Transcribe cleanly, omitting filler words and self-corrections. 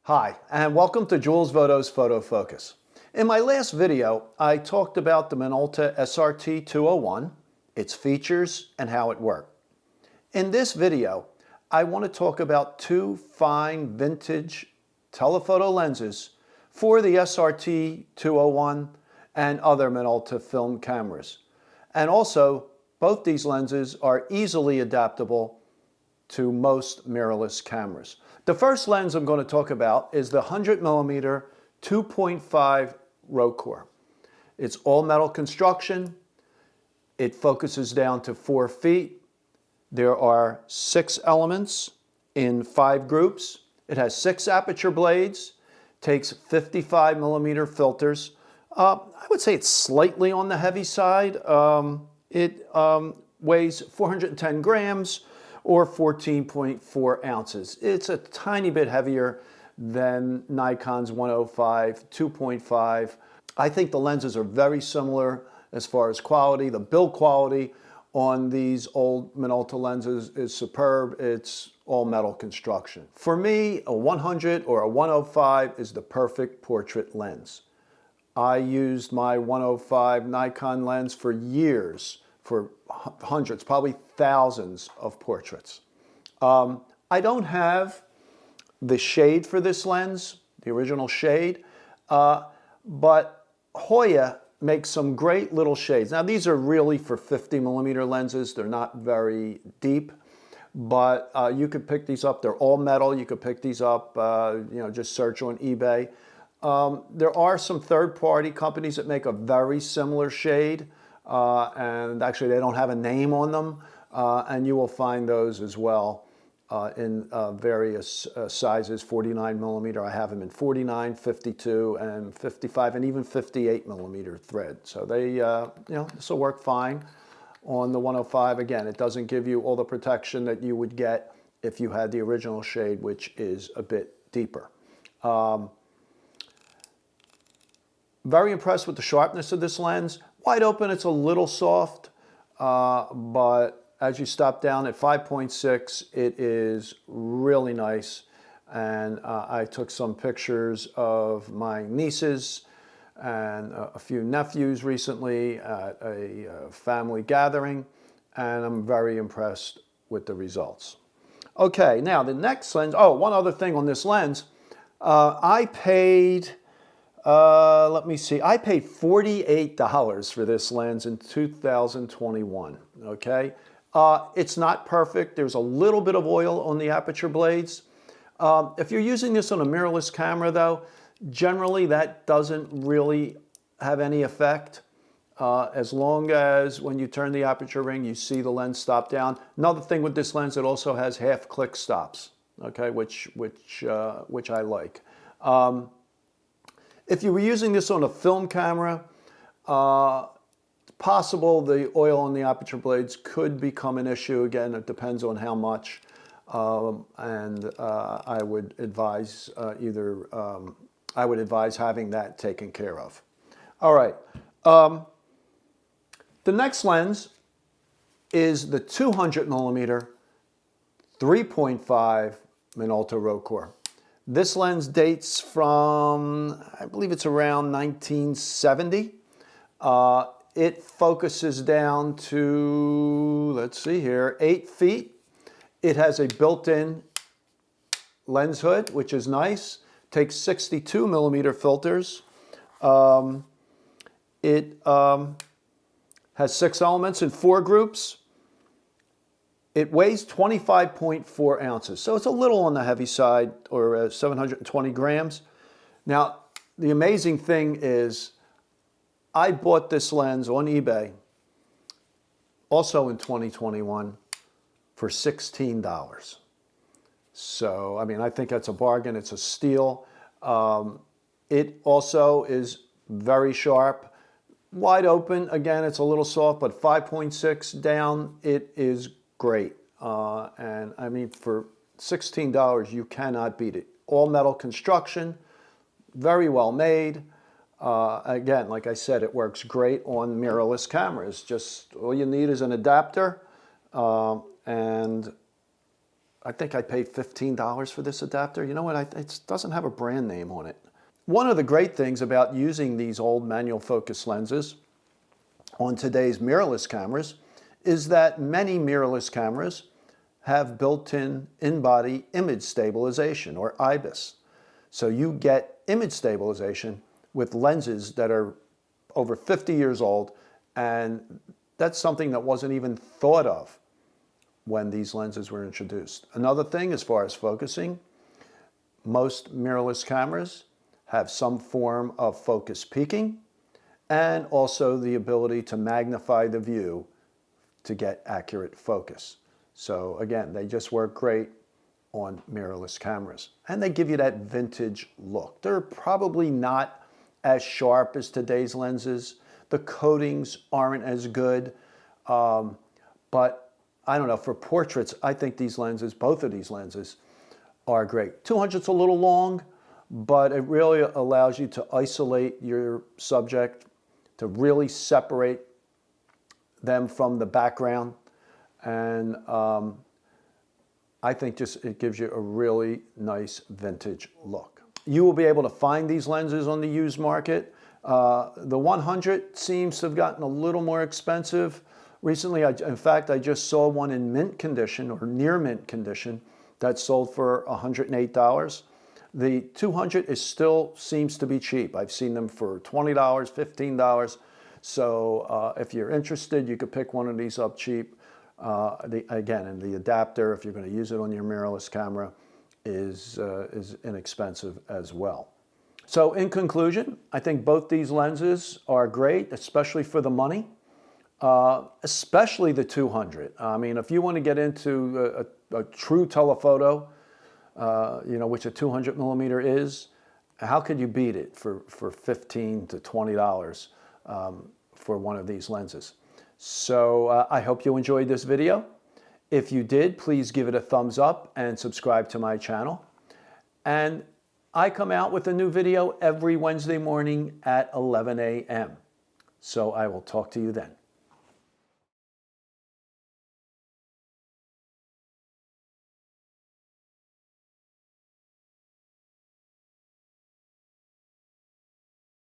Hi, and welcome to Jules Voto's Photo Focus. In my last video, I talked about the Minolta SRT 201, its features, and how it worked. In this video, I want to talk about two fine vintage telephoto lenses for the SRT 201 and other Minolta film cameras. And also, both these lenses are easily adaptable to most mirrorless cameras. The first lens I'm going to talk about is the 100mm 2.5 Rokkor. It's all metal construction. It focuses down to 4 feet. There are 6 elements in 5 groups. It has 6 aperture blades, takes 55mm filters. I would say it's slightly on the heavy side. It weighs 410 grams or 14.4 ounces. It's a tiny bit heavier than Nikon's 105 2.5. I think the lenses are very similar as far as quality. The build quality on these old Minolta lenses is superb. It's all metal construction. For me, a 100 or a 105 is the perfect portrait lens. I used my 105 Nikon lens for years, for hundreds, probably thousands of portraits. I don't have the shade for this lens, the original shade, but Hoya makes some great little shades. Now these are really for 50mm lenses. They're not very deep, but you could pick these up. They're all metal. You could pick these up, just search on eBay. There are some third-party companies that make a very similar shade. And actually they don't have a name on them, and you will find those as well in various sizes. 49mm, I have them in 49, 52, and 55, and even 58mm thread. So they, this will work fine on the 105. Again, it doesn't give you all the protection that you would get if you had the original shade, which is a bit deeper. Very impressed with the sharpness of this lens. Wide open, it's a little soft, but as you stop down at 5.6, it is really nice. And I took some pictures of my nieces and a few nephews recently at a family gathering, and I'm very impressed with the results. Okay, now the next lens, one other thing on this lens, I paid I paid $48 for this lens in 2021, okay? It's not perfect. There's a little bit of oil on the aperture blades. If you're using this on a mirrorless camera, though, generally that doesn't really have any effect, as long as when you turn the aperture ring, you see the lens stop down. Another thing with this lens, it also has half-click stops, okay, which I like. If you were using this on a film camera, possible the oil on the aperture blades could become an issue. Again, it depends on how much, and I would advise I would advise having that taken care of. All right, the next lens is the 200mm 3.5 Minolta Rokkor. This lens dates from, I believe it's around 1970. It focuses down to, let's see here, 8 feet. It has a built-in lens hood, which is nice. Takes 62mm filters. It has 6 elements in 4 groups. It weighs 25.4 ounces, so it's a little on the heavy side, or 720 grams. Now, the amazing thing is, I bought this lens on eBay, also in 2021, for $16. So, I mean, I think that's a bargain. It's a steal. It also is very sharp. Wide open, again, it's a little soft, but 5.6 down, it is great. And I mean, for $16, you cannot beat it. All metal construction, very well made. Again, like I said, it works great on mirrorless cameras. Just all you need is an adapter, and I think I paid $15 for this adapter. You know what, it doesn't have a brand name on it. One of the great things about using these old manual focus lenses on today's mirrorless cameras is that many mirrorless cameras have built-in in-body image stabilization, or IBIS. So you get image stabilization with lenses that are over 50 years old, and that's something that wasn't even thought of when these lenses were introduced. Another thing, as far as focusing, most mirrorless cameras have some form of focus peaking and also the ability to magnify the view to get accurate focus. So again, they just work great on mirrorless cameras. And they give you that vintage look. They're probably not as sharp as today's lenses. The coatings aren't as good, but I don't know, for portraits, I think these lenses, both of these lenses, are great. 200's a little long, but it really allows you to isolate your subject, to really separate them from the background. And I think just it gives you a really nice vintage look. You will be able to find these lenses on the used market. The 100 seems to have gotten a little more expensive recently. In fact, I just saw one in mint condition or near mint condition that sold for $108. The 200 still seems to be cheap. I've seen them for $20, $15. So if you're interested, you could pick one of these up cheap. Again, and the adapter, if you're going to use it on your mirrorless camera, is inexpensive as well. So in conclusion, I think both these lenses are great, especially for the money, especially the 200. I mean, if you want to get into a true telephoto, you know, which a 200 millimeter is, how could you beat it for $15 to $20 for one of these lenses? So I hope you enjoyed this video. If you did, please give it a thumbs up and subscribe to my channel. And I come out with a new video every Wednesday morning at 11 a.m. So I will talk to you then.